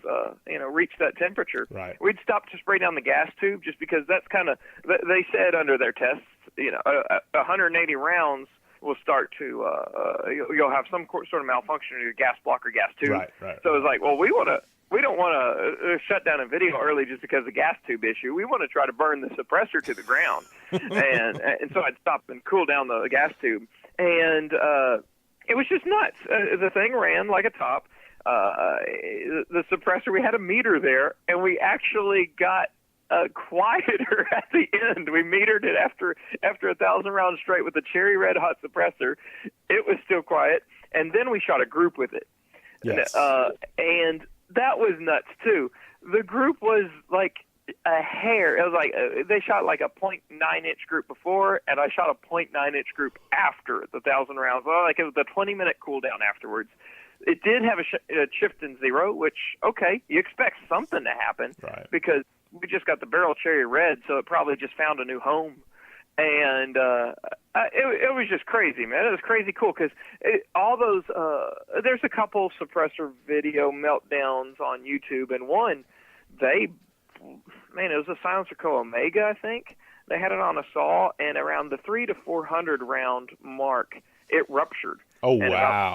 Speaker 5: reached that temperature.
Speaker 1: Right.
Speaker 5: We'd stop to spray down the gas tube just because that's kind of they said under their tests, 180 rounds will start to you'll have some sort of malfunction in your gas block or gas tube.
Speaker 1: Right.
Speaker 5: So it's like, well, we don't want to shut down a video early just because of the gas tube issue. We want to try to burn the suppressor to the ground, and so I'd stop and cool down the gas tube, and it was just nuts. The thing ran like a top. The suppressor, we had a meter there, and we actually got quieter at the end. We metered it after 1,000 rounds straight with a cherry red hot suppressor. It was still quiet, and then we shot a group with it.
Speaker 1: Yes.
Speaker 5: And that was nuts too. The group was like a hair. It was like they shot like a 0.9-inch group before, and I shot a 0.9-inch group after the 1,000 rounds. Well, like it was a 20-minute cool down afterwards. It did have a shift in zero, which, okay, you expect something to happen because we just got the barrel cherry red, so it probably just found a new home. And it was just crazy, man. It was crazy cool because all those there's a couple suppressor video meltdowns on YouTube, and one, it was a Silencer Co. Omega, I think. They had it on a saw, and around the 300 to 400 round mark, it ruptured.
Speaker 1: Oh,
Speaker 5: and
Speaker 1: wow.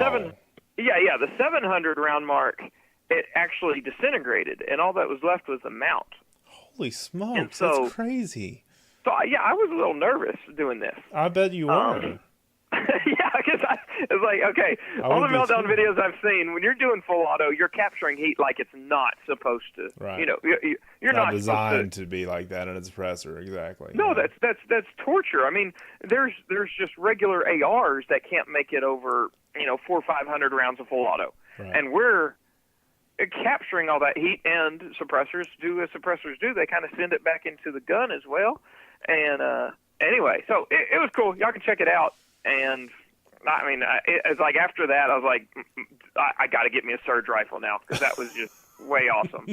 Speaker 5: The 700 round mark, it actually disintegrated, and all that was left was the mount.
Speaker 1: Holy smokes, that's crazy.
Speaker 5: So, I was a little nervous doing this.
Speaker 1: I bet you were.
Speaker 5: Because it's like, okay, all the meltdown videos I've seen, when you're doing full auto, you're capturing heat like it's not supposed to.
Speaker 1: Right.
Speaker 5: You're not
Speaker 1: designed to be like that in a suppressor, exactly.
Speaker 5: No, that's torture. I mean, there's just regular ARs that can't make it over, 400 or 500 rounds of full auto.
Speaker 1: Right.
Speaker 5: And we're capturing all that heat, and suppressors do as suppressors do. They kind of send it back into the gun as well. And anyway, so it was cool. Y'all can check it out. And I mean, it's like after that, I was like, I got to get me a Surge rifle now because that was just way awesome.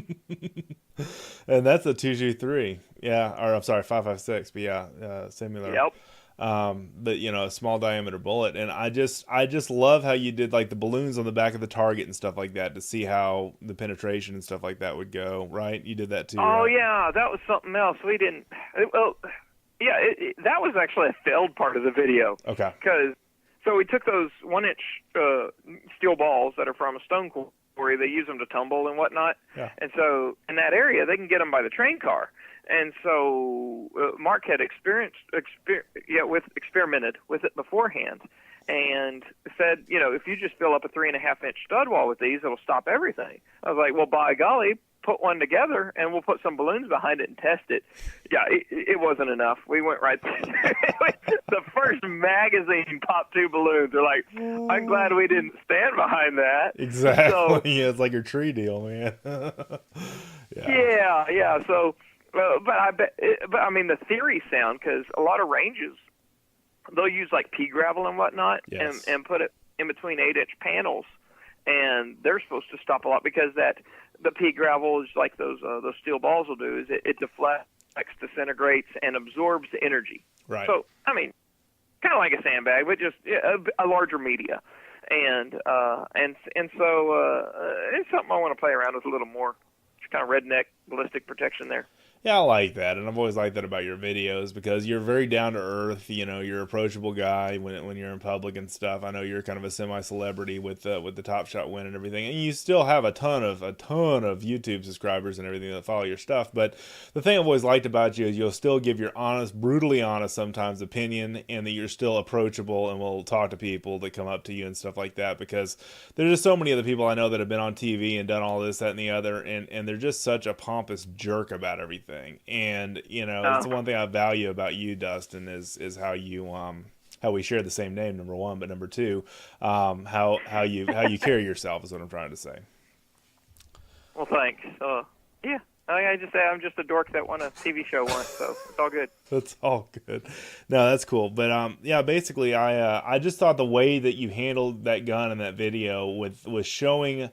Speaker 1: And that's a 223, yeah, or I'm sorry, 5.56, but yeah, similar.
Speaker 5: Yep.
Speaker 1: But a small diameter bullet, and I just love how you did like the balloons on the back of the target and stuff like that to see how the penetration and stuff like that would go. Right? You did that too.
Speaker 5: Oh
Speaker 1: right?
Speaker 5: Yeah, that was something else. We didn't. That was actually a failed part of the video.
Speaker 1: Okay.
Speaker 5: So we took those 1-inch steel balls that are from a stone quarry. They use them to tumble and whatnot.
Speaker 1: Yeah.
Speaker 5: And so in that area, they can get them by the train car. And so Mark had experimented with it beforehand and said, if you just fill up a 3.5-inch stud wall with these, it'll stop everything. I was like, well, by golly, put one together and we'll put some balloons behind it and test it. Yeah, it wasn't enough. We went right the first magazine popped 2 balloons. They're like, I'm glad we didn't stand behind that.
Speaker 1: Exactly.
Speaker 5: So,
Speaker 1: yeah, it's like your tree deal, man.
Speaker 5: Yeah. So, but I mean, the theory sound, because a lot of ranges, they'll use like pea gravel and whatnot,
Speaker 1: yes,
Speaker 5: and put it in between 8-inch panels, and they're supposed to stop a lot because the pea gravel is like those steel balls will do, is it deflects, disintegrates, and absorbs the energy.
Speaker 1: Right.
Speaker 5: So I mean, kind of like a sandbag, but just a larger media, and so it's something I want to play around with a little more. It's kind of redneck ballistic protection there.
Speaker 1: Yeah, I like that, and I've always liked that about your videos because you're very down to earth. You're an approachable guy when you're in public and stuff. I know you're kind of a semi-celebrity with the Top Shot win and everything, and you still have a ton of YouTube subscribers and everything that follow your stuff. But the thing I've always liked about you is you'll still give your honest, brutally honest sometimes opinion, and that you're still approachable and will talk to people that come up to you and stuff like that. Because there's just so many other people I know that have been on TV and done all this, that, and the other, and they're just such a pompous jerk about everything. And it's the one thing I value about you, Dustin, is how you how we share the same name, number one, but number two, how you carry yourself is what I'm trying to say.
Speaker 5: Well, thanks. Yeah. I just say I'm just a dork that won a TV show once, so it's all good.
Speaker 1: That's all good. No, that's cool. But yeah, basically, I just thought the way that you handled that gun in that video with showing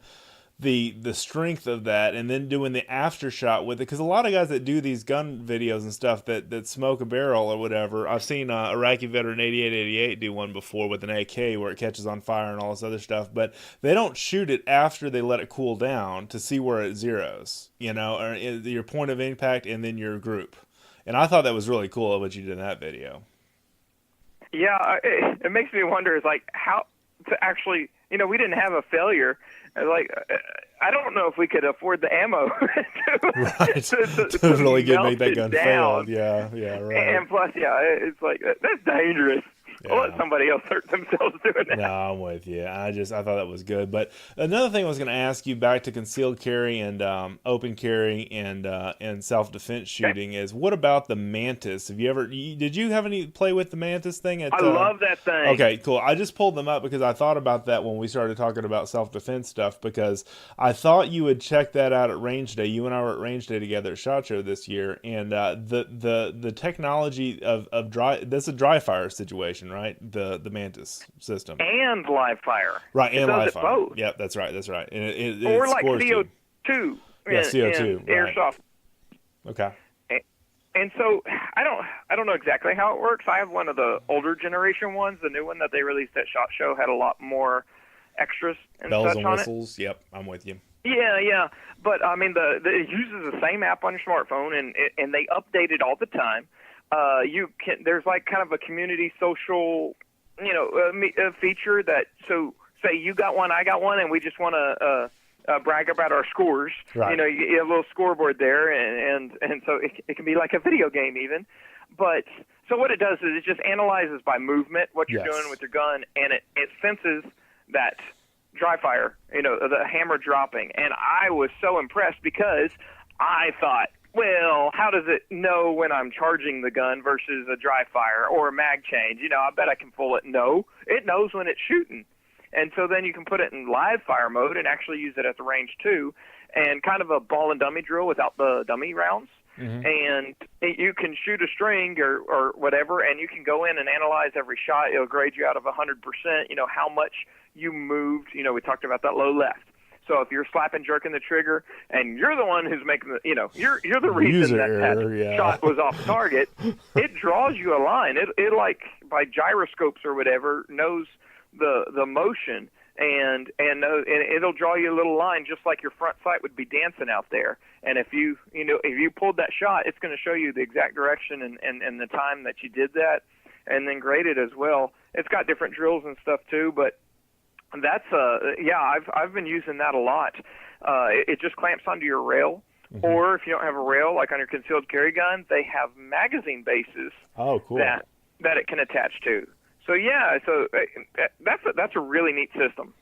Speaker 1: the strength of that, and then doing the after shot with it, because a lot of guys that do these gun videos and stuff that smoke a barrel or whatever, I've seen Iraqi veteran 8888 do one before with an AK where it catches on fire and all this other stuff, but they don't shoot it after they let it cool down to see where it zeros, or your point of impact and then your group. And I thought that was really cool what you did in that video.
Speaker 5: Yeah, it makes me wonder, is like how to actually, we didn't have a failure. Like, I don't know if we could afford the ammo
Speaker 1: to really make that gun fail. Yeah, right.
Speaker 5: And plus, it's like, that's dangerous.
Speaker 1: Yeah.
Speaker 5: I'll let somebody else hurt themselves doing that.
Speaker 1: No, I'm with you. I thought that was good. But another thing I was going to ask you, back to concealed carry and open carry and self-defense shooting, is what about the Mantis? Did you have any play with the Mantis thing?
Speaker 5: I love that thing.
Speaker 1: Okay, cool. I just pulled them up because I thought about that when we started talking about self-defense stuff, because I thought you would check that out at Range Day. You and I were at Range Day together at SHOT Show this year, and the technology of dry, that's a dry fire situation, right? The Mantis system
Speaker 5: and live fire,
Speaker 1: right? And live fire.
Speaker 5: Both.
Speaker 1: Yep, that's right. And
Speaker 5: or like CO2.
Speaker 1: Yeah, CO2. Right.
Speaker 5: Airsoft.
Speaker 1: Okay.
Speaker 5: And so I don't know exactly how it works. I have one of the older generation ones. The new one that they released at SHOT Show had a lot more extras and
Speaker 1: bells
Speaker 5: such
Speaker 1: and
Speaker 5: on
Speaker 1: whistles. Yep, I'm with you.
Speaker 5: Yeah. But I mean, it uses the same app on your smartphone, and they update it all the time. There's like kind of a community social, a feature that, so say you got one, I got one, and we just want to brag about our scores.
Speaker 1: Right.
Speaker 5: You have a little scoreboard there, and so it can be like a video game even. But so what it does is it just analyzes by movement what you're doing with your gun, and it senses that dry fire, the hammer dropping. And I was so impressed because I thought, well, how does it know when I'm charging the gun versus a dry fire or a mag change? I bet I can fool it. No, it knows when it's shooting. And so then you can put it in live fire mode and actually use it at the range too, and kind of a ball and dummy drill without the dummy rounds. Mm-hmm. And you can shoot a string or whatever, and you can go in and analyze every shot. It'll grade you out of 100%, how much you moved. We talked about that low left. So if you're slapping, jerking the trigger, and you're the one who's making the, you're the reason that shot was off target, it draws you a line. It like by gyroscopes or whatever knows the motion, and it'll draw you a little line just like your front sight would be dancing out there. And if you pulled that shot, it's going to show you the exact direction and the time that you did that, and then grade it as well. It's got different drills and stuff too, but that's I've been using that a lot. It just clamps onto your rail, mm-hmm. or if you don't have a rail, like on your concealed carry gun, they have magazine bases.
Speaker 1: Oh, cool.
Speaker 5: That it can attach to. So that's a really neat system.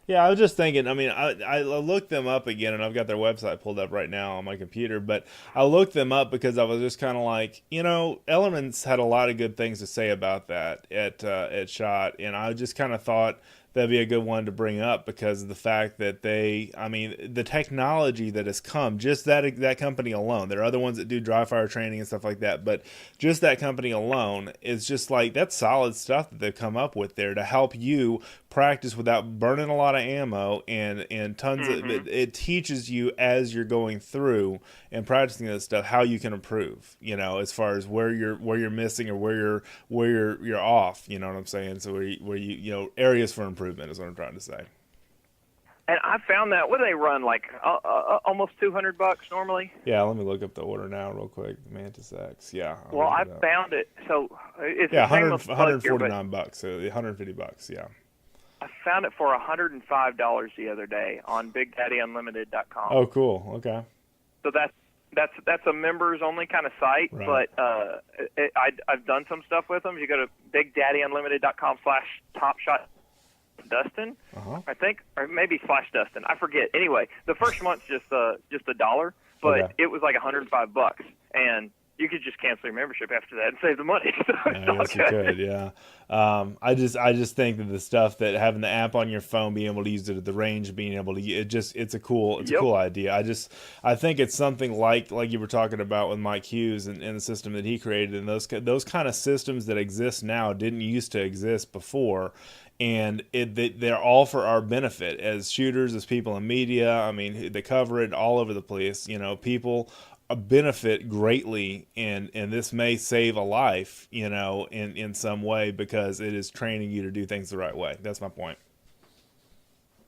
Speaker 1: Yeah, I was just thinking, I looked them up again, and I've got their website pulled up right now on my computer, but I looked them up because I was just kind of like, Ellermann's had a lot of good things to say about that at SHOT, and I just kind of thought that'd be a good one to bring up because of the fact that the technology that has come, just that company alone. There are other ones that do dry fire training and stuff like that, but just that company alone is just like, that's solid stuff that they've come up with there to help you practice without burning a lot of ammo and tons mm-hmm. of it teaches you as you're going through and practicing this stuff how you can improve, as far as where you're missing or where you're off, you know what I'm saying? So where you areas for improvement is what I'm trying to say.
Speaker 5: And I found that, what do they run, like almost $200 normally?
Speaker 1: Yeah, let me look up the order now real quick. Mantis X, yeah.
Speaker 5: Well, I found it, so it's
Speaker 1: $149, so $150, yeah.
Speaker 5: I found it for $105 the other day on BigDaddyUnlimited.com.
Speaker 1: Oh, cool. Okay.
Speaker 5: So that's a members only kind of site, right. But I've done some stuff with them. You go to BigDaddyUnlimited.com/TopShotDustin, uh-huh. I think, or maybe /Dustin. I forget. Anyway, the first month's just $1, but okay. It was like $105, and you could just cancel your membership after that and save the money. So it's all
Speaker 1: I guess you could, yeah. I just think that the stuff that having the app on your phone, being able to use it at the range, being able to it's a cool idea. I think it's something like you were talking about with Mike Hughes and the system that he created, and those kind of systems that exist now didn't used to exist before. And they're all for our benefit as shooters, as people in media. I mean, they cover it all over the place. You know, people benefit greatly, and this may save a life, you know, in some way, because it is training you to do things the right way. That's my point.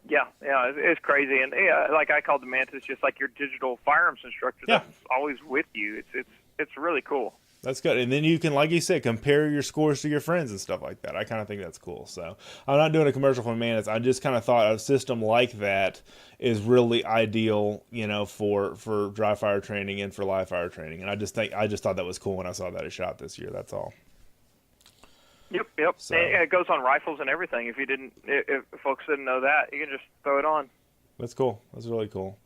Speaker 5: Yeah, it's crazy. And like I call the Mantis just like your digital firearms instructor that's always with you. It's really cool.
Speaker 1: That's good. And then you can, like you said, compare your scores to your friends and stuff like that. I kind of think that's cool. So I'm not doing a commercial for Mantis. I just kind of thought a system like that is really ideal, you know, for dry fire training and for live fire training. And I just thought that was cool when I saw that at SHOT this year. That's all.
Speaker 5: Yep.
Speaker 1: So,
Speaker 5: and it goes on rifles and everything. If folks didn't know that, you can just throw it on.
Speaker 1: That's cool. That's really cool.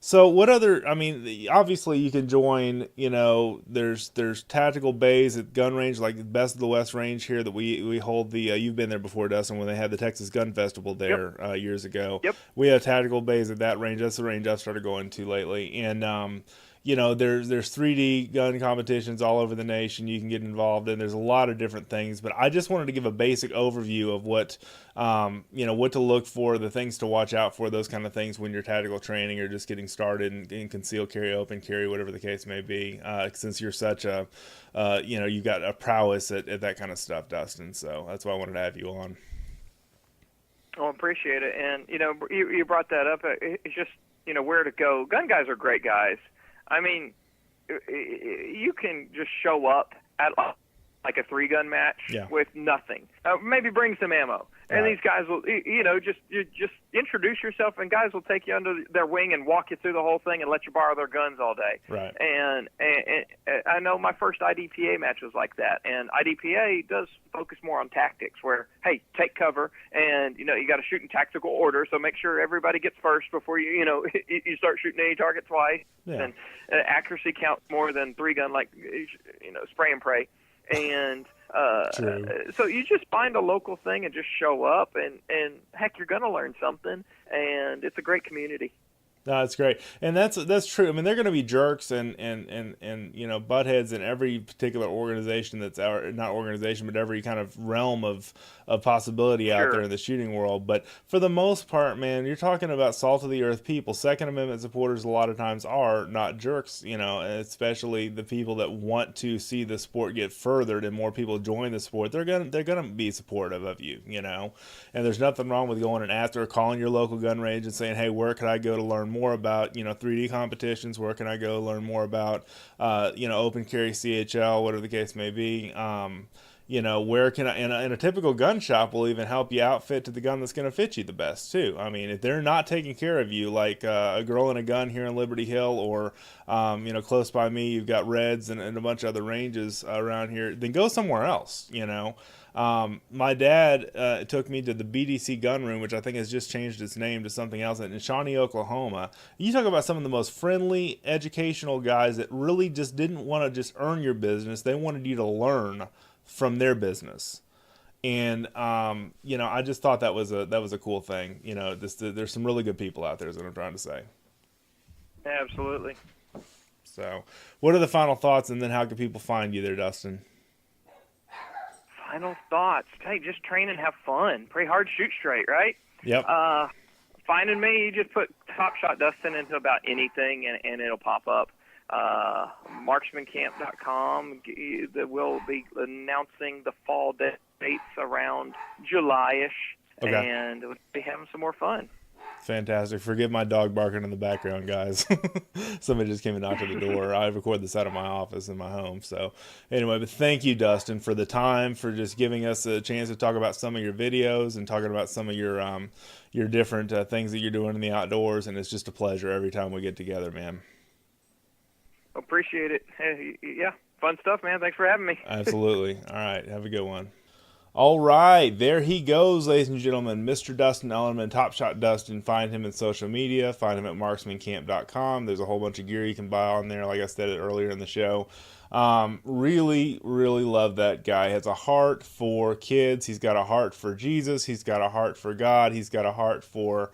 Speaker 1: So what other, I mean, obviously you can join, you know, there's tactical bays at gun range, like the Best of the West range here that we hold the, you've been there before, Dustin, when they had the Texas Gun Festival there years ago.
Speaker 5: Yep.
Speaker 1: We have tactical bays at that range. That's the range I've started going to lately. And, you know, there's 3D gun competitions all over the nation you can get involved in. There's a lot of different things, but I just wanted to give a basic overview of what, you know, what to look for, the things to watch out for, those kind of things when you're tactical training or just getting started in concealed carry, open carry, whatever the case may be, since you're such a, you know, you've got a prowess at that kind of stuff, Dustin. So that's why I wanted to have you on.
Speaker 5: Well, appreciate it. And, you know, you brought that up. It's just, you know, where to go. Gun guys are great guys. I mean, you can just show up at like a 3-gun match with nothing. Maybe bring some ammo. And these guys will, you know, just introduce yourself, and guys will take you under their wing and walk you through the whole thing and let you borrow their guns all day.
Speaker 1: Right.
Speaker 5: And I know my first IDPA match was like that. And IDPA does focus more on tactics where, hey, take cover, and, you know, you got to shoot in tactical order, so make sure everybody gets first before you know, you start shooting any target twice.
Speaker 1: Yeah.
Speaker 5: And accuracy counts more than 3-gun, like, you know, spray and pray. And so you just find a local thing and just show up, and heck, you're going to learn something, and it's a great community.
Speaker 1: No, that's great, and that's true. I mean, they're going to be jerks and you know, buttheads in every particular organization that's not organization, but every kind of realm of possibility out there in the shooting world. But for the most part, man, you're talking about salt of the earth people. Second Amendment supporters a lot of times are not jerks, you know, especially the people that want to see the sport get furthered and more people join the sport. They're gonna be supportive of you, you know, and there's nothing wrong with going and after calling your local gun range and saying, hey, where can I go to learn more about, you know, 3D competitions? Where can I go learn more about, you know, open carry, CHL, whatever the case may be. You know, where can I, in a typical gun shop will even help you outfit to the gun that's going to fit you the best too. I mean, if they're not taking care of you, like a Girl and a Gun here in Liberty Hill, or, you know, close by me, you've got Reds and a bunch of other ranges around here, then go somewhere else, you know. My dad took me to the BDC gun room, which I think has just changed its name to something else, in Shawnee, Oklahoma. You talk about some of the most friendly, educational guys that really just didn't want to just earn your business. They wanted you to learn from their business. And, you know, I just thought that was a cool thing. You know, there's some really good people out there is what I'm trying to say.
Speaker 5: Absolutely.
Speaker 1: So what are the final thoughts, and then how can people find you there, Dustin?
Speaker 5: Final thoughts. Hey, just train and have fun. Pray hard, shoot straight, right?
Speaker 1: Yep.
Speaker 5: Finding me, you just put Top Shot Dustin into about anything, and it'll pop up. Marksmancamp.com. We'll be announcing the fall dates around July-ish, and we'll be having some more fun.
Speaker 1: Fantastic. Forgive my dog barking in the background, guys. Somebody just came and knocked at the door. I record this out of my office in my home. So anyway, but thank you, Dustin, for the time, for just giving us a chance to talk about some of your videos and talking about some of your different things that you're doing in the outdoors. And it's just a pleasure every time we get together, man. Appreciate it. Hey, yeah, fun stuff, man. Thanks for having me. Absolutely. All right. Have a good one. All right, there he goes, ladies and gentlemen, Mr. Dustin Ellermann, Top Shot Dustin. Find him in social media. Find him at marksmancamp.com. There's a whole bunch of gear you can buy on there, like I said earlier in the show. Really love that guy. He has a heart for kids. He's got a heart for Jesus. He's got a heart for God. He's got a heart for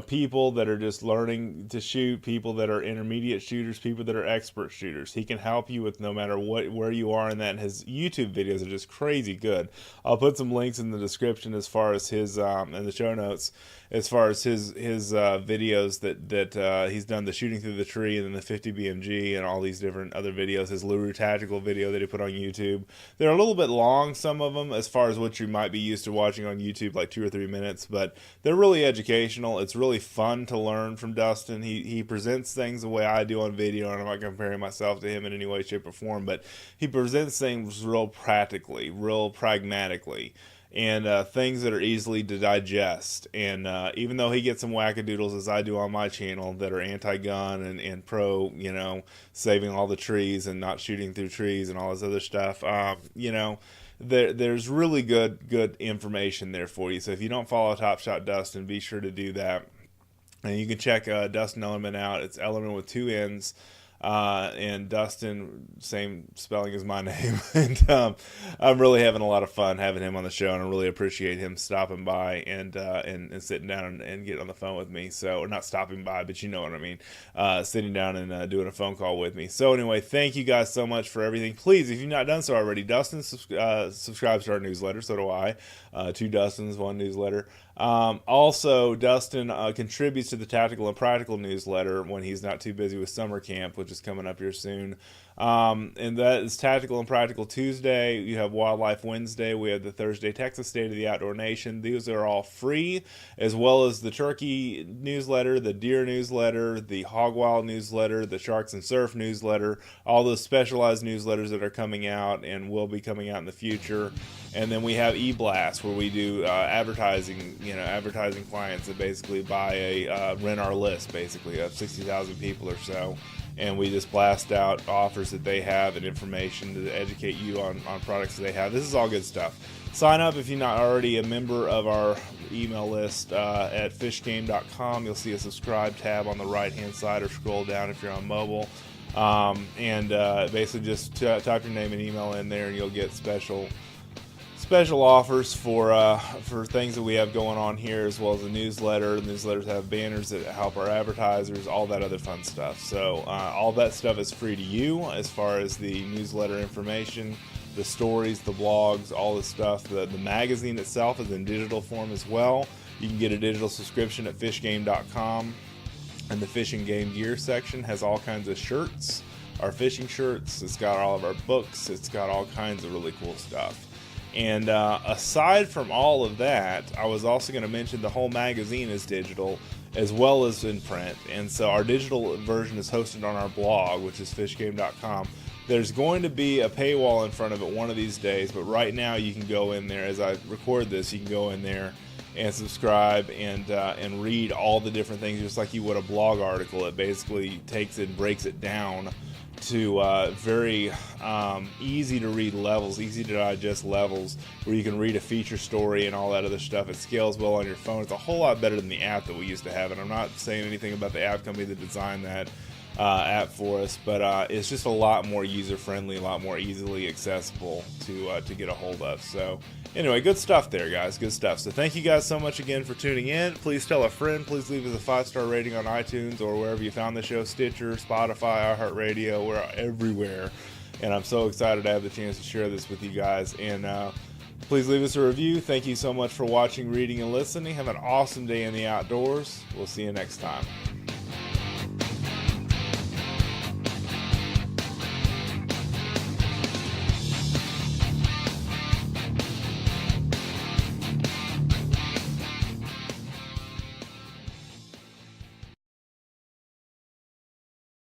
Speaker 1: people that are just learning to shoot, people that are intermediate shooters, people that are expert shooters. He can help you with no matter where you are in that. And his YouTube videos are just crazy good. I'll put some links in the description as far as his in the show notes, as far as his videos that he's done, the shooting through the tree and then the 50 BMG and all these different other videos. His Luru tactical video that he put on YouTube. They're a little bit long, some of them, as far as what you might be used to watching on YouTube, like 2 or 3 minutes, but they're really educational. It's really fun to learn from Dustin. He presents things the way I do on video, and I'm not comparing myself to him in any way, shape, or form, but he presents things real practically, real pragmatically, and things that are easily to digest. And even though he gets some wackadoodles, as I do on my channel, that are anti-gun and pro, saving all the trees and not shooting through trees and all this other stuff, there's really good information there for you. So if you don't follow Top Shot Dustin, be sure to do that. And you can check Dustin Ellermann out. It's Ellermann with 2 N's. And Dustin, same spelling as my name. And I'm really having a lot of fun having him on the show, and I really appreciate him stopping by and sitting down and getting on the phone with me. So, or not stopping by, but you know what I mean. Sitting down and doing a phone call with me. So anyway, thank you guys so much for everything. Please, if you've not done so already, Dustin subscribes to our newsletter. So do I. 2 Dustins, 1 newsletter. Also, Dustin contributes to the Tactical and Practical newsletter when he's not too busy with summer camp, which is coming up here soon. And that is Tactical and Practical Tuesday. You have Wildlife Wednesday. We have the Thursday Texas State of the Outdoor Nation. These are all free, as well as the Turkey newsletter, the Deer newsletter, the Hog Wild newsletter, the Sharks and Surf newsletter, all those specialized newsletters that are coming out and will be coming out in the future. And then we have eBlast, where we do advertising clients that basically buy rent our list, basically, of 60,000 people or so. And we just blast out offers that they have and information to educate you on products that they have. This is all good stuff. Sign up if you're not already a member of our email list at fishgame.com. You'll see a subscribe tab on the right-hand side, or scroll down if you're on mobile. Basically just type your name and email in there, and you'll get special offers for things that we have going on here, as well as a newsletter. The newsletters have banners that help our advertisers, all that other fun stuff. So all that stuff is free to you, as far as the newsletter information, the stories, the blogs, all the stuff. The magazine itself is in digital form as well. You can get a digital subscription at fishgame.com, and the fishing game gear section has all kinds of shirts, our fishing shirts. It's got all of our books. It's got all kinds of really cool stuff. And aside from all of that, I was also going to mention the whole magazine is digital as well as in print. And so our digital version is hosted on our blog, which is fishgame.com. There's going to be a paywall in front of it one of these days, but right now you can go in there. As I record this, you can go in there and subscribe and read all the different things, just like you would a blog article. It basically takes it and breaks it down to very easy to read levels, easy to digest levels, where you can read a feature story and all that other stuff. It scales well on your phone. It's a whole lot better than the app that we used to have, and I'm not saying anything about the app company that designed that app for us, but it's just a lot more user-friendly, a lot more easily accessible to get a hold of. So anyway, good stuff there, guys. Good stuff. So thank you guys so much again for tuning in. Please tell a friend. Please leave us a 5-star rating on iTunes or wherever you found the show, Stitcher, Spotify, iHeartRadio. We're everywhere. And I'm so excited to have the chance to share this with you guys. And please leave us a review. Thank you so much for watching, reading, and listening. Have an awesome day in the outdoors. We'll see you next time.